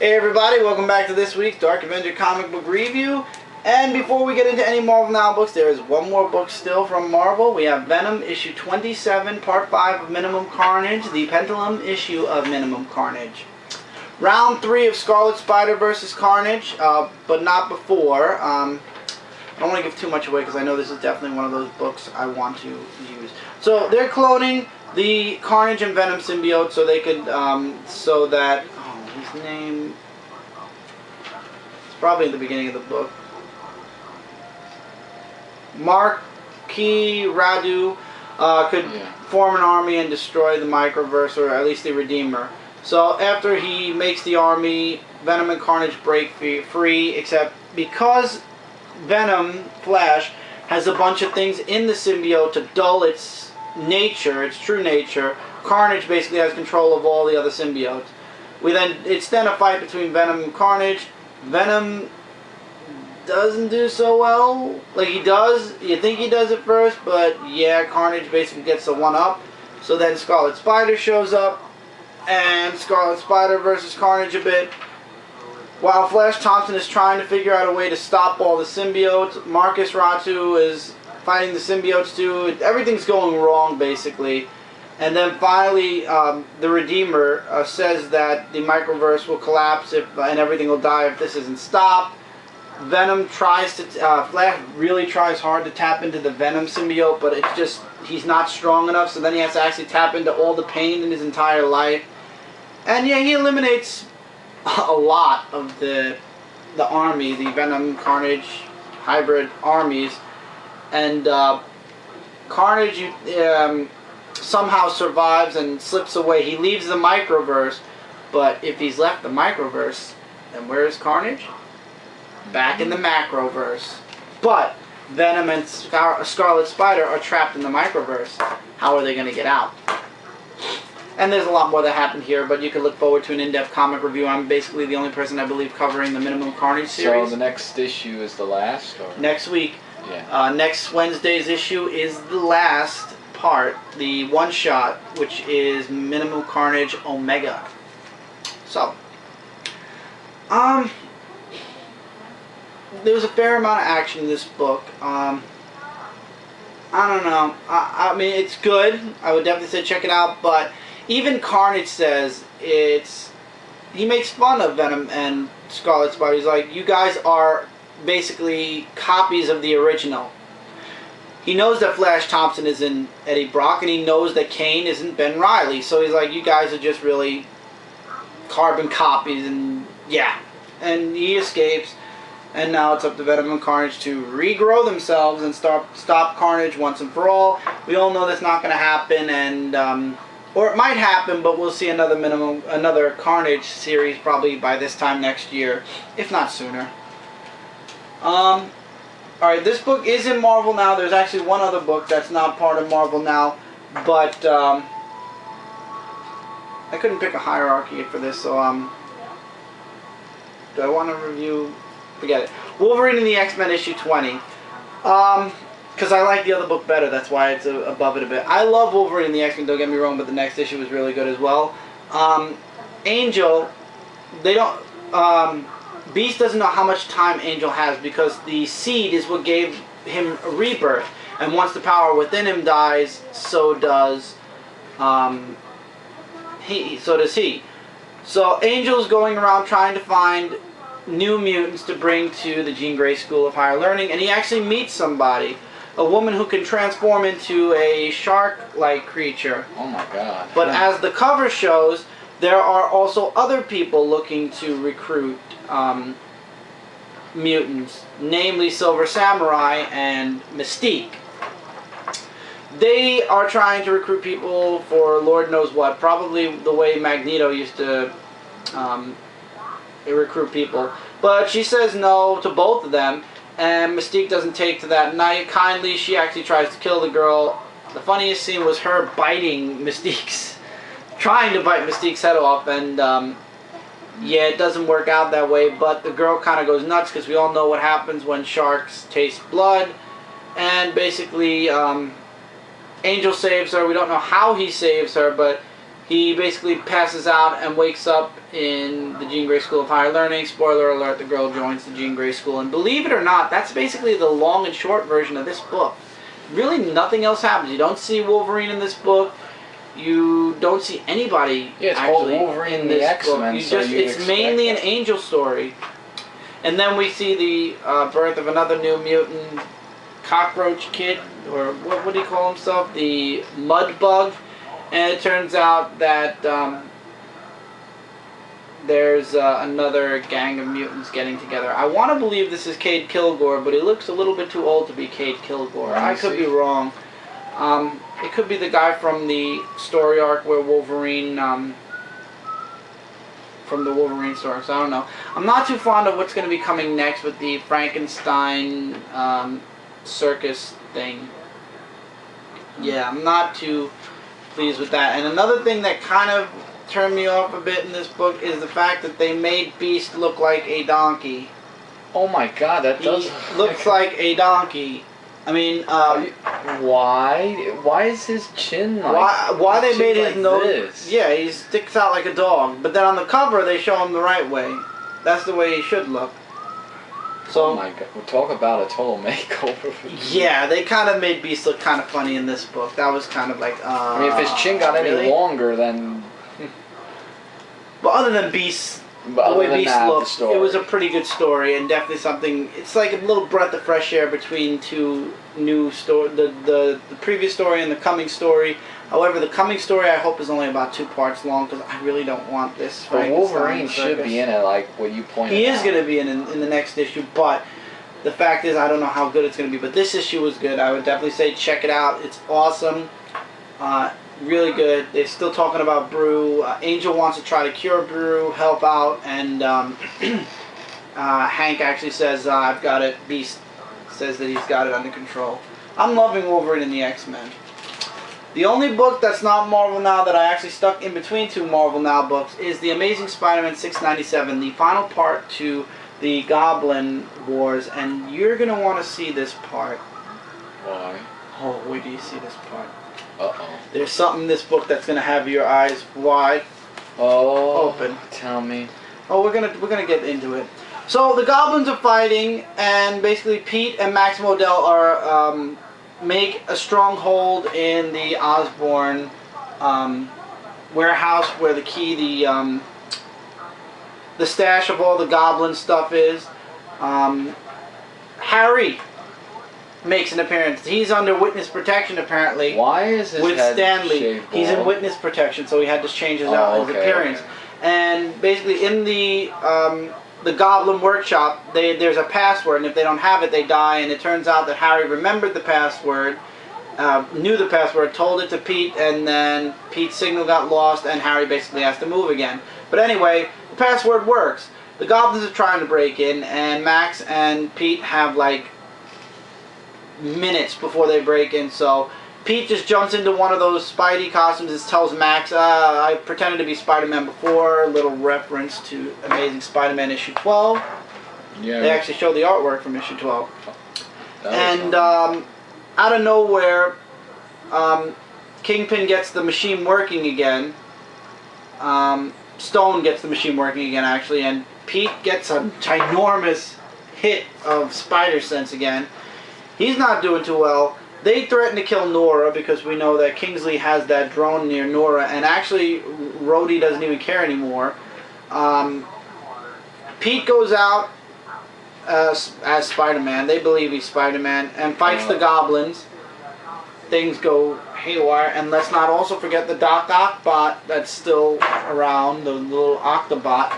Hey everybody, welcome back to this week's Dark Avenger Comic Book Review. And before we get into any Marvel Now books, there is one more book still from Marvel. We have Venom, issue 27, part 5 of Minimum Carnage, the Pendulum issue of Minimum Carnage. Round 3 of Scarlet Spider vs. Carnage, but not before. I don't want to give too much away because I know this is definitely one of those books I want to use. So they're cloning the Carnage and Venom symbiote so they could, so that... his name, it's probably in the beginning of the book. Marquis Radu could form an army and destroy the Microverse, or at least the Redeemer. So after he makes the army, Venom and Carnage break free, except because Venom, Flash, has a bunch of things in the symbiote to dull its nature, its true nature, Carnage basically has control of all the other symbiotes. It's then a fight between Venom and Carnage. Venom doesn't do so well. Like, he does. You think he does at first, but yeah, Carnage basically gets the one-up. So then Scarlet Spider shows up, and Scarlet Spider versus Carnage a bit. While Flash Thompson is trying to figure out a way to stop all the symbiotes, Marcus Ratu is fighting the symbiotes too. Everything's going wrong, basically. And then finally, the Redeemer says that the Microverse will collapse and everything will die if this isn't stopped. Venom tries to, Flash really tries hard to tap into the Venom symbiote, but it's just, he's not strong enough, so then he has to actually tap into all the pain in his entire life. And yeah, he eliminates a lot of the army, the Venom, Carnage, hybrid armies. And Carnage, somehow survives and slips away. He leaves the Microverse, but if he's left the Microverse, then where is Carnage? Back in the Macroverse. But Venom and Scarlet Spider are trapped in the Microverse. How are they going to get out? And there's a lot more that happened here, but you can look forward to an in-depth comic review. I'm basically the only person, I believe, covering the Minimum Carnage series. So the next issue is the last? Or? Next week. Yeah. Next Wednesday's issue is the last part, the one-shot, which is Minimum Carnage Omega. So, there's a fair amount of action in this book. I don't know. I mean, it's good. I would definitely say check it out, but even Carnage says he makes fun of Venom and Scarlet Spider. He's like, you guys are basically copies of the original. He knows that Flash Thompson isn't Eddie Brock, and he knows that Kane isn't Ben Reilly. So he's like, you guys are just really carbon copies, and yeah. And he escapes, and now it's up to Venom and Carnage to regrow themselves and stop Carnage once and for all. We all know that's not going to happen, and or it might happen, but we'll see another Carnage series probably by this time next year, if not sooner. Alright, this book is in Marvel Now. There's actually one other book that's not part of Marvel Now, but I couldn't pick a hierarchy for this, so do I want to review? Forget it. Wolverine and the X-Men issue 20. Because I like the other book better, that's why it's above it a bit. I love Wolverine and the X-Men, don't get me wrong, but the next issue was really good as well. Angel, they don't... Beast doesn't know how much time Angel has because the seed is what gave him a rebirth, and once the power within him dies, so does he. So Angel's going around trying to find new mutants to bring to the Jean Grey School of Higher Learning, and he actually meets somebody, a woman who can transform into a shark-like creature. Oh my God! But as the cover shows, there are also other people looking to recruit mutants, namely Silver Samurai and Mystique. They are trying to recruit people for Lord knows what, probably the way Magneto used to recruit people. But she says no to both of them, and Mystique doesn't take to that night kindly. She actually tries to kill the girl. The funniest scene was her biting trying to bite Mystique's head off, and yeah, it doesn't work out that way, but the girl kind of goes nuts because we all know what happens when sharks taste blood, and basically Angel saves her. We don't know how he saves her, but He basically passes out and wakes up in the Jean Grey School of Higher Learning. Spoiler alert, the girl joins the Jean Grey School. And believe it or not, that's basically the long and short version of this book. Really nothing else happens. You don't see Wolverine in this book. You don't see anybody actually Wolverine in this X-Men, book. so It's mainly an angel story. And then we see the birth of another new mutant cockroach kid, or what do you call himself? The mud bug. And it turns out that there's another gang of mutants getting together. I want to believe this is Cade Kilgore, but he looks a little bit too old to be Cade Kilgore. I could be wrong. It could be the guy from the story arc where Wolverine, from the Wolverine story, so I don't know. I'm not too fond of what's going to be coming next with the Frankenstein circus thing. Yeah, I'm not too pleased with that. And another thing that kind of turned me off a bit in this book is the fact that they made Beast look like a donkey. Oh my God, that does. He looks like a donkey. I mean, why? Why is his chin like? Why they made his like nose? This? Yeah, he sticks out like a dog. But then on the cover, they show him the right way. That's the way he should look. So, oh my God, we'll talk about a total makeover. Yeah, they kind of made Beast look kind of funny in this book. That was kind of like, I mean, if his chin got any longer, then. But other than Beast, the way Beast looked, it was a pretty good story and definitely something. It's like a little breath of fresh air between two new story, the previous story and the coming story. However, the coming story I hope is only about 2 parts long because I really don't want this. But Wolverine should be in it, like what you pointed out. He is going to be in the next issue, but the fact is I don't know how good it's going to be. But this issue was good. I would definitely say check it out. It's awesome. Really good. They're still talking about Brew. Angel wants to try to cure Brew, help out, and Hank actually says, I've got it. Beast says that he's got it under control. I'm loving Wolverine and the X-Men. The only book that's not Marvel Now that I actually stuck in between 2 Marvel Now books is The Amazing Spider-Man 697, the final part to the Goblin Wars, and you're going to want to see this part. Why? Oh, wait till you see this part. Uh-oh. There's something in this book that's going to have your eyes wide open. Tell me. Oh, we're gonna get into it. So the Goblins are fighting, and basically Pete and Max Modell are make a stronghold in the Osborn warehouse where the key, the stash of all the Goblin stuff is. Harry makes an appearance. He's under witness protection apparently. Why is his with head Stanley? shaved He's in bald? witness protection, so he had to change his appearance. Okay. And basically, in the Goblin workshop, there's a password, and if they don't have it, they die. And it turns out that Harry remembered the password, knew the password, told it to Pete, and then Pete's signal got lost, and Harry basically has to move again. But anyway, the password works. The Goblins are trying to break in, and Max and Pete have like minutes before they break in, so Pete just jumps into one of those Spidey costumes and tells Max, I pretended to be Spider-Man before, a little reference to Amazing Spider-Man issue 12. Yeah. They actually show the artwork from issue 12. And out of nowhere, Kingpin gets the machine working again. Stone gets the machine working again, actually, and Pete gets a ginormous hit of spider sense again. He's not doing too well. They threaten to kill Nora because we know that Kingsley has that drone near Nora, and actually Rhodey doesn't even care anymore. Pete goes out as Spider-Man. They believe he's Spider-Man, and fights the Goblins. Things go haywire, and let's not also forget the Doc Ock bot that's still around, the little Octobot.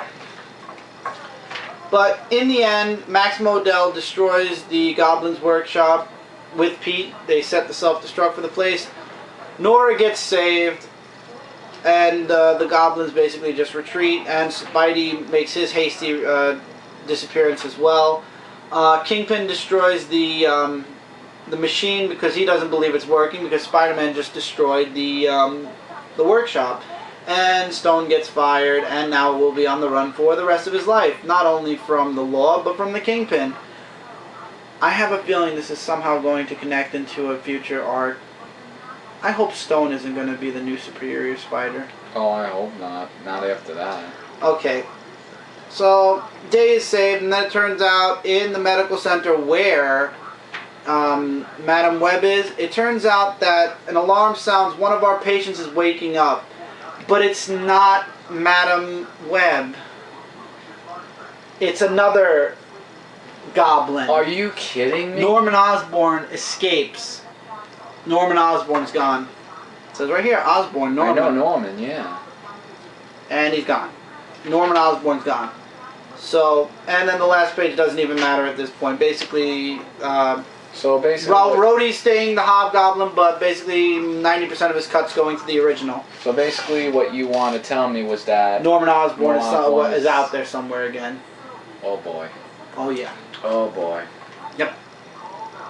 But in the end, Max Modell destroys the Goblins' workshop with Pete. They set the self-destruct for the place. Nora gets saved, and the Goblins basically just retreat, and Spidey makes his hasty disappearance as well. Kingpin destroys the machine because he doesn't believe it's working, because Spider-Man just destroyed the workshop. And Stone gets fired, and now will be on the run for the rest of his life. Not only from the law, but from the Kingpin. I have a feeling this is somehow going to connect into a future arc. I hope Stone isn't going to be the new Superior Spider. Oh, I hope not. Not after that. Okay. So, day is saved, and then it turns out in the medical center where Madam Web is, it turns out that an alarm sounds, one of our patients is waking up. But it's not Madam Web. It's another goblin. Are you kidding me? Norman Osborn escapes. Norman Osborn's gone. It says right here, Osborn, Norman. I know Norman, yeah. And he's gone. Norman Osborn's gone. So, and then the last page doesn't even matter at this point. Basically, so basically, Rhodey's staying the Hobgoblin, but basically 90% of his cut's going to the original. So basically, what you want to tell me was that Norman Osborn is out there somewhere again. Oh boy. Oh yeah. Oh boy. Yep.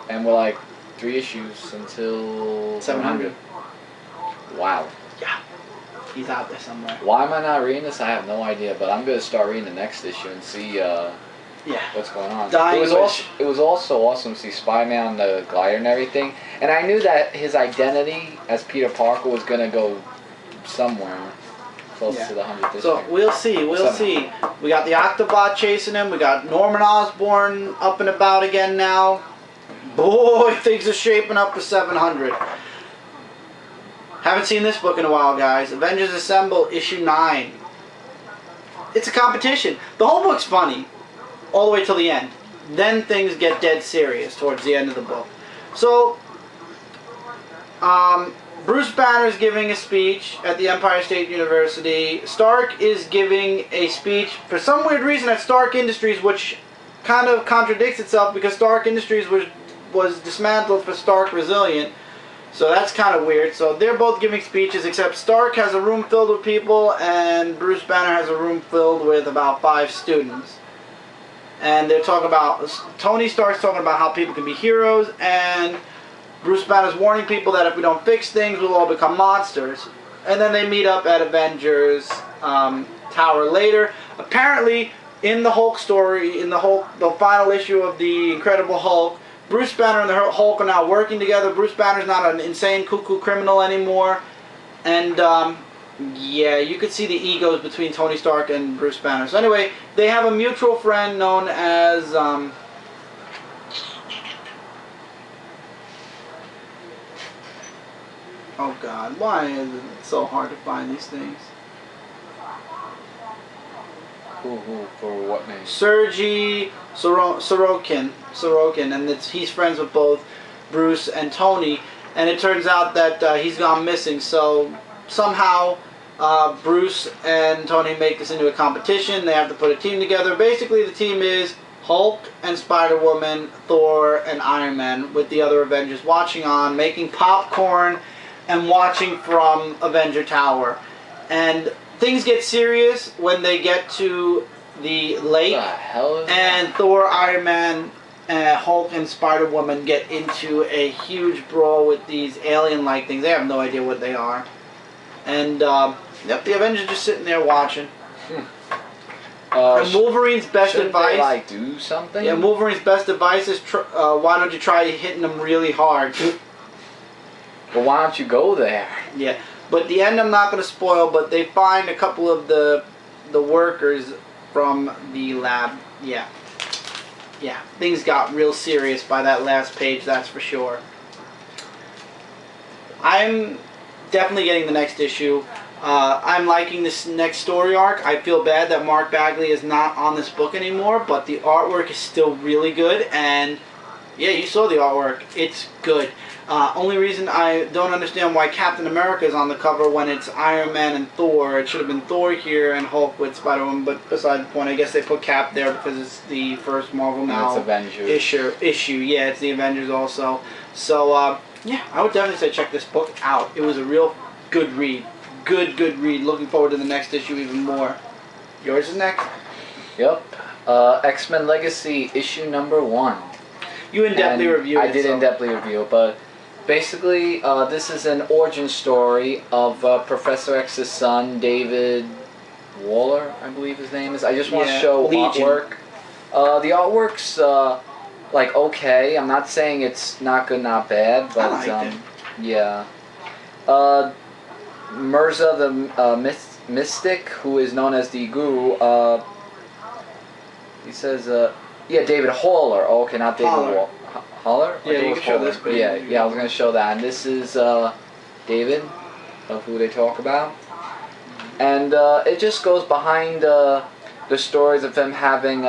And we're like 3 issues until 700. Wow. Yeah. He's out there somewhere. Why am I not reading this? I have no idea, but I'm gonna start reading the next issue and see what's going on. It was also awesome to see Spider-Man on the glider and everything, and I knew that his identity as Peter Parker was gonna go somewhere close to the 100th issue. So we'll see. We'll see. We got the Octobot chasing him. We got Norman Osborn up and about again now. Boy, things are shaping up for 700. Haven't seen this book in a while, guys. Avengers Assemble, issue 9. It's a competition. The whole book's funny, all the way till the end. Then things get dead serious towards the end of the book. So, Bruce Banner's giving a speech at the Empire State University. Stark is giving a speech for some weird reason at Stark Industries, which kind of contradicts itself because Stark Industries was dismantled for Stark Resilient. So that's kind of weird. So they're both giving speeches, except Stark has a room filled with people and Bruce Banner has a room filled with about 5 students. And they're talking about, Tony Stark's talking about how people can be heroes, and Bruce Banner's warning people that if we don't fix things, we'll all become monsters. And then they meet up at Avengers Tower later. Apparently, in the Hulk story, in the final issue of the Incredible Hulk, Bruce Banner and the Hulk are now working together. Bruce Banner's not an insane cuckoo criminal anymore. And, yeah, you could see the egos between Tony Stark and Bruce Banner. So anyway, they have a mutual friend known as, oh God, why is it so hard to find these things? Who, for what name? Sergei Sorokin, and he's friends with both Bruce and Tony, and it turns out that he's gone missing, so somehow Bruce and Tony make this into a competition. They have to put a team together. Basically the team is Hulk and Spider-Woman, Thor and Iron Man, with the other Avengers watching on, making popcorn and watching from Avenger Tower. And things get serious when they get to the lake, What the hell is and that? Thor, Iron Man, Hulk, and Spider-Woman get into a huge brawl with these alien-like things. They have no idea what they are. And, yep, the Avengers just sitting there watching. And Wolverine's best advice... They, like, do something? Yeah, Wolverine's best advice is, why don't you try hitting them really hard? Well, why don't you go there? Yeah. But the end I'm not going to spoil, but they find a couple of the workers from the lab. Yeah. Yeah. Things got real serious by that last page, that's for sure. I'm definitely getting the next issue. I'm liking this next story arc. I feel bad that Mark Bagley is not on this book anymore, but the artwork is still really good, and yeah, you saw the artwork. It's good. Only reason I don't understand why Captain America is on the cover when it's Iron Man and Thor. It should have been Thor here and Hulk with Spider-Man, but beside the point, I guess they put Cap there because it's the first Marvel Now issue. Yeah, it's the Avengers also. So, yeah, I would definitely say check this book out. It was a real good read. Good read. Looking forward to the next issue even more. Yours is next? Yep. X-Men Legacy, issue number 1. You in-depthly reviewed it. I did in-depthly review it, but basically, this is an origin story of Professor X's son, David Waller, I believe his name is. I just want to show artwork. The artwork's, like, okay. I'm not saying it's not good, not bad, but, I liked it. yeah. Mirza the Mystic, who is known as the Guru, he says, yeah, David Haller. Oh, okay, not David Haller? Yeah, you can show this. Yeah, I was going to show that. And this is David, of who they talk about. And it just goes behind the stories of him having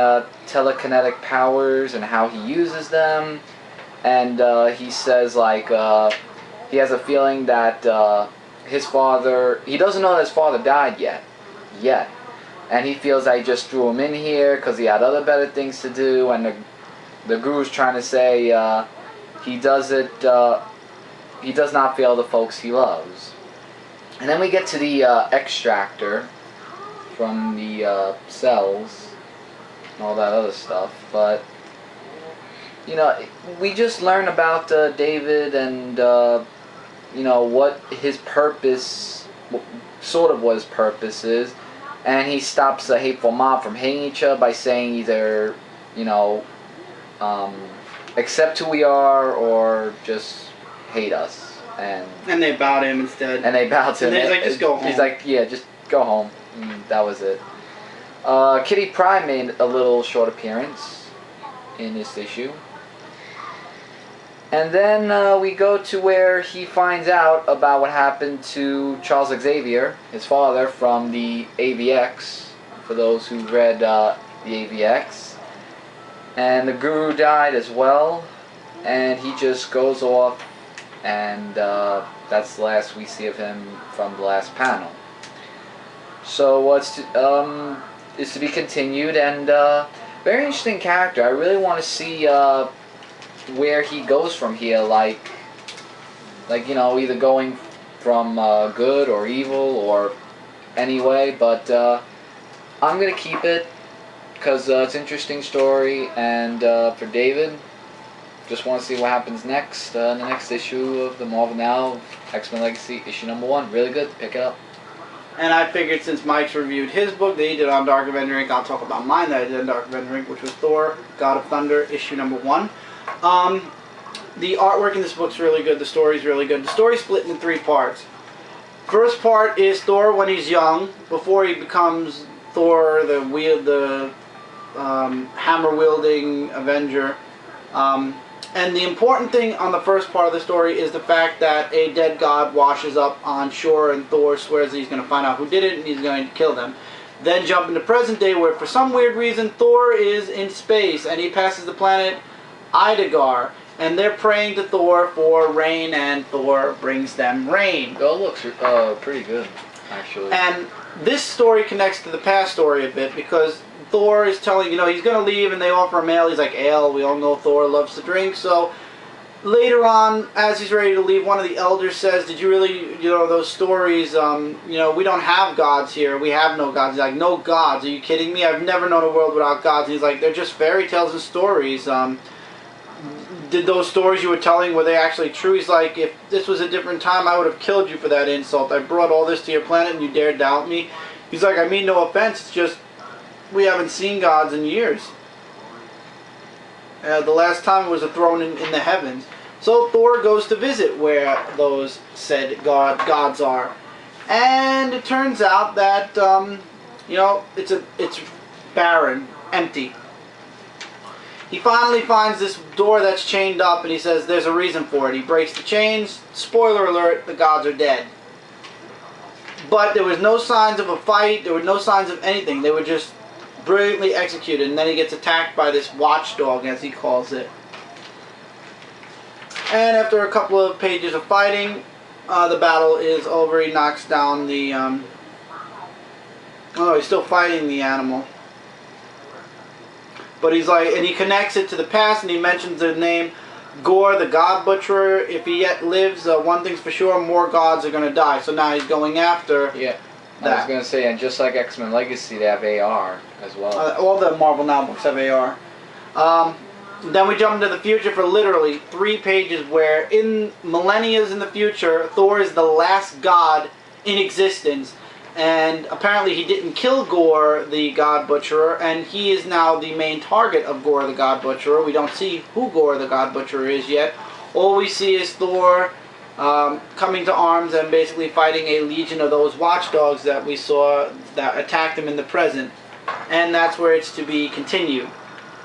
telekinetic powers and how he uses them. And he says, like, he has a feeling that his father, he doesn't know that his father died yet. And he feels that he just threw him in here because he had other better things to do. And the Guru's trying to say he does not fail the folks he loves. And then we get to the extractor from the cells and all that other stuff. But, you know, we just learn about David and, you know, what his purpose, sort of what his purpose is. And he stops a hateful mob from hating each other by saying either, you know, accept who we are or just hate us. And they bow to him instead. And they bow to him. And he's like, just go home. He's like, yeah, just go home. And that was it. Kitty Pryde made a little short appearance in this issue. And then we go to where he finds out about what happened to Charles Xavier, his father, from the AVX, for those who read the AVX. And the Guru died as well, and he just goes off, and that's the last we see of him from the last panel. So what's is to be continued, and very interesting character. I really want to see where he goes from here, like you know, either going from good or evil or anyway, but I'm gonna keep it because it's an interesting story, and for David, just want to see what happens next in the next issue of the Marvel Now X-Men Legacy issue #1. Really good, pick it up. And I figured since Mike's reviewed his book that he did on Dark Avenger Inc., I'll talk about mine that I did on Dark Avenger Inc., which was Thor, God of Thunder, issue #1. The artwork in this book's really good. The story's really good. The story's split into 3 parts. First part is Thor when he's young, before he becomes Thor, the hammer-wielding Avenger. And the important thing on the first part of the story is the fact that a dead god washes up on shore, and Thor swears that he's going to find out who did it and he's going to kill them. Then jump into present day, where for some weird reason Thor is in space and he passes the planet Idagar, and they're praying to Thor for rain, and Thor brings them rain. Oh, it looks pretty good, actually. And this story connects to the past story a bit, because Thor is telling, you know, he's going to leave, and they offer him ale. He's like, ale, we all know Thor loves to drink. So later on, as he's ready to leave, one of the elders says, did you really, you know, those stories, you know, we don't have gods here. We have no gods. He's like, no gods? Are you kidding me? I've never known a world without gods. And he's like, they're just fairy tales and stories. Did those stories you were telling, were they actually true? He's like, if this was a different time, I would have killed you for that insult. I brought all this to your planet and you dare doubt me? He's like, I mean no offense, it's just we haven't seen gods in years. The last time it was a throne in the heavens. So Thor goes to visit where those said gods are. And it turns out that, you know, it's barren, empty. He finally finds this door that's chained up, and he says there's a reason for it. He breaks the chains. Spoiler alert, the gods are dead. But there was no signs of a fight. There were no signs of anything. They were just brilliantly executed. And then he gets attacked by this watchdog, as he calls it. And after a couple of pages of fighting, the battle is over. He knocks down the... oh, he's still fighting the animal. But he's like, and he connects it to the past, and he mentions the name Gore, the God Butcherer. If he yet lives, one thing's for sure, more gods are going to die. So now he's going after that. I was going to say, and just like X-Men Legacy, they have AR as well. All the Marvel Now books have AR. Then we jump into the future for literally 3 pages, where in millennia in the future, Thor is the last god in existence. And apparently he didn't kill Gore, the God Butcherer, and he is now the main target of Gore, the God Butcherer. We don't see who Gore, the God Butcherer is yet. All we see is Thor coming to arms and basically fighting a legion of those watchdogs that we saw that attacked him in the present. And that's where it's to be continued.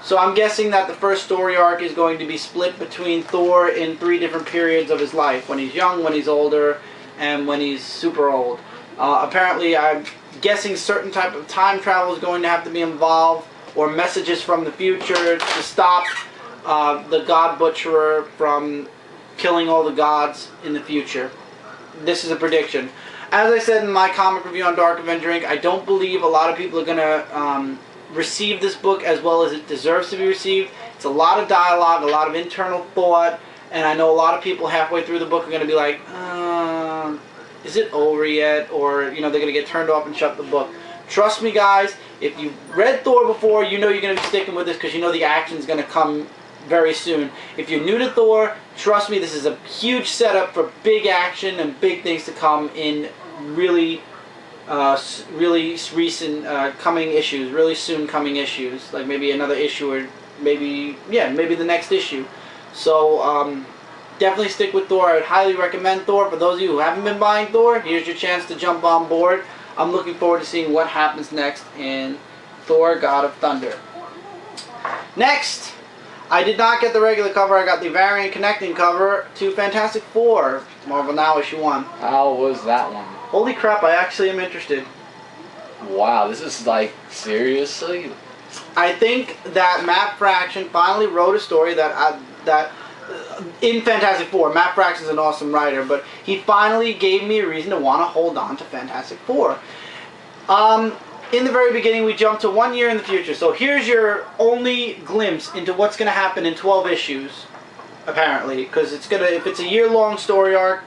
So I'm guessing that the first story arc is going to be split between Thor in 3 different periods of his life. When he's young, when he's older, and when he's super old. Apparently, I'm guessing certain type of time travel is going to have to be involved, or messages from the future to stop the God Butcherer from killing all the gods in the future. This is a prediction. As I said in my comic review on Dark Avenger Inc., I don't believe a lot of people are going to receive this book as well as it deserves to be received. It's a lot of dialogue, a lot of internal thought, and I know a lot of people halfway through the book are going to be like, is it over yet? Or, you know, they're going to get turned off and shut the book. Trust me, guys, if you've read Thor before, you know you're going to be sticking with this because you know the action's going to come very soon. If you're new to Thor, trust me, this is a huge setup for big action and big things to come in really recent coming issues, really soon coming issues, like maybe another issue or maybe the next issue. So definitely stick with Thor. I would highly recommend Thor. For those of you who haven't been buying Thor, here's your chance to jump on board. I'm looking forward to seeing what happens next in Thor: God of Thunder. Next, I did not get the regular cover. I got the variant connecting cover to Fantastic Four, Marvel Now issue 1. How was that one? Holy crap, I actually am interested. Wow, this is like, seriously? I think that Matt Fraction finally wrote a story that in Fantastic Four. Matt Fraction is an awesome writer, but he finally gave me a reason to want to hold on to Fantastic Four. In the very beginning, we jumped to 1 year in the future. So here's your only glimpse into what's going to happen in 12 issues, apparently. Because it's gonna, if it's a year-long story arc,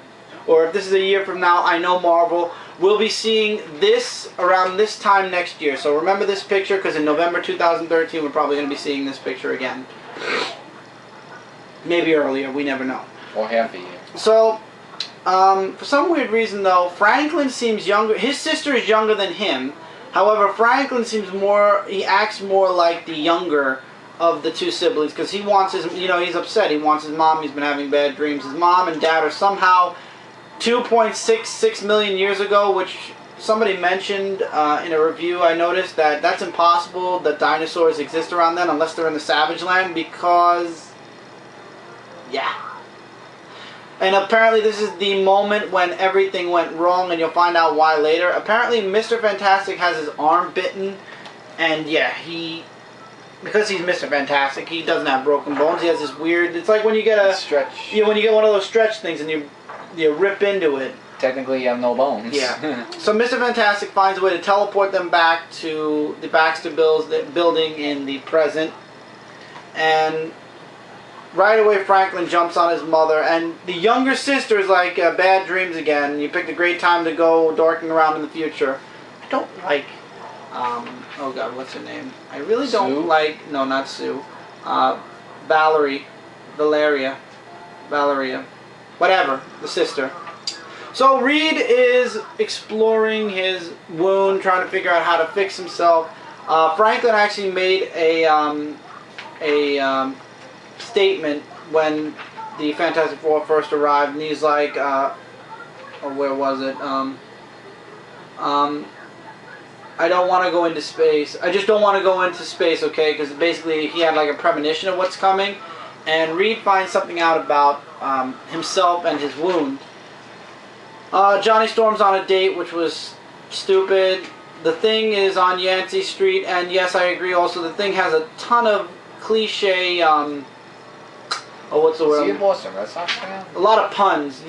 or if this is a year from now, I know Marvel will be seeing this around this time next year. So remember this picture, because in November 2013, we're probably going to be seeing this picture again. Maybe earlier, we never know. Or half a year. So, for some weird reason though, Franklin seems younger. His sister is younger than him. However, Franklin seems more, he acts more like the younger of the 2 siblings, because he wants his, you know, he's upset. He wants his mom. He's been having bad dreams. His mom and dad are somehow 2.66 million years ago, which somebody mentioned in a review. I noticed that that's impossible that dinosaurs exist around then unless they're in the Savage Land, because, yeah. And apparently this is the moment when everything went wrong, and you'll find out why later. Apparently Mr. Fantastic has his arm bitten, and yeah, because he's Mr. Fantastic, he doesn't have broken bones. He has this weird, it's like when you get a stretch. Yeah, when you get one of those stretch things and you rip into it. Technically, you have no bones. Yeah. So Mr. Fantastic finds a way to teleport them back to the Baxter building in the present, and right away Franklin jumps on his mother, and the younger sister is like, bad dreams again. You picked a great time to go dorking around in the future. I don't like, oh god, what's her name? I really don't like, no, not Sue. Valeria. Whatever, the sister. So Reed is exploring his wound, trying to figure out how to fix himself. Franklin actually made a statement when the Fantastic Four first arrived, and he's like, or where was it? I don't want to go into space. I just don't want to go into space, okay? Because basically he had like a premonition of what's coming, and Reed finds something out about himself and his wound. Johnny Storm's on a date, which was stupid. The Thing is on Yancey Street, and yes, I agree also, The Thing has a ton of cliche, what's the word? Is he a Boston Red Sox fan? A lot of puns.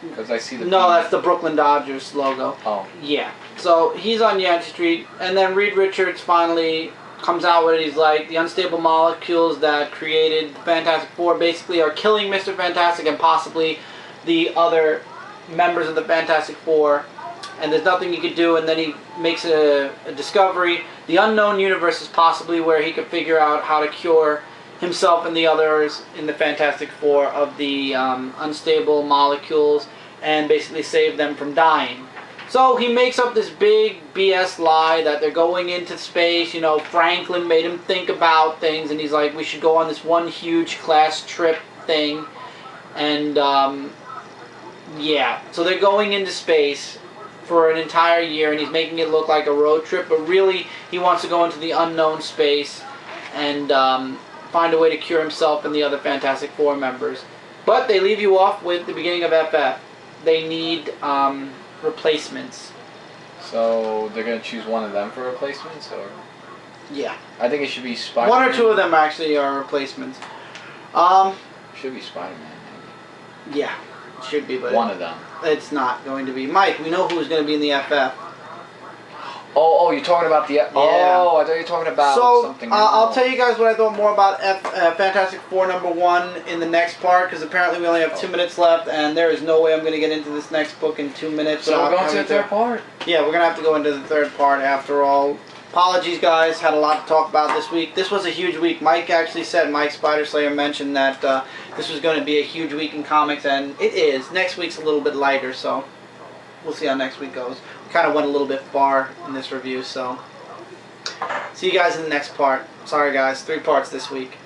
Because I see the... No, that's the Brooklyn Dodgers logo. Oh. Yeah. So he's on Yancey Street, and then Reed Richards finally comes out with it. He's like, the unstable molecules that created the Fantastic Four basically are killing Mr. Fantastic and possibly the other members of the Fantastic Four, and there's nothing he could do. And then he makes a discovery. The unknown universe is possibly where he could figure out how to cure himself and the others in the Fantastic Four of the unstable molecules and basically save them from dying. So he makes up this big BS lie that they're going into space. You know, Franklin made him think about things, and he's like, we should go on this one huge class trip thing. And Yeah, so they're going into space for an entire year, and he's making it look like a road trip, but really he wants to go into the unknown space and find a way to cure himself and the other Fantastic Four members. But they leave you off with the beginning of FF. They need replacements. So they're going to choose one of them for replacements, or? Yeah. I think it should be Spider-Man. One or two of them actually are replacements. Should be Spider-Man, maybe. Yeah, it should be, but one of them. It's not going to be. Mike, we know who's going to be in the FF. Oh, you're talking about the... Yeah. Oh, I thought you were talking about something else. I'll tell you guys what I thought more about Fantastic Four #1 in the next part, because apparently we only have 2 minutes left, and there is no way I'm going to get into this next book in 2 minutes. So we're going to the third part? Yeah, we're going to have to go into the third part after all. Apologies, guys. Had a lot to talk about this week. This was a huge week. Mike actually said, Mike Spider-Slayer mentioned that this was going to be a huge week in comics, and it is. Next week's a little bit lighter, so we'll see how next week goes. We kind of went a little bit far in this review, so see you guys in the next part. Sorry, guys. 3 parts this week.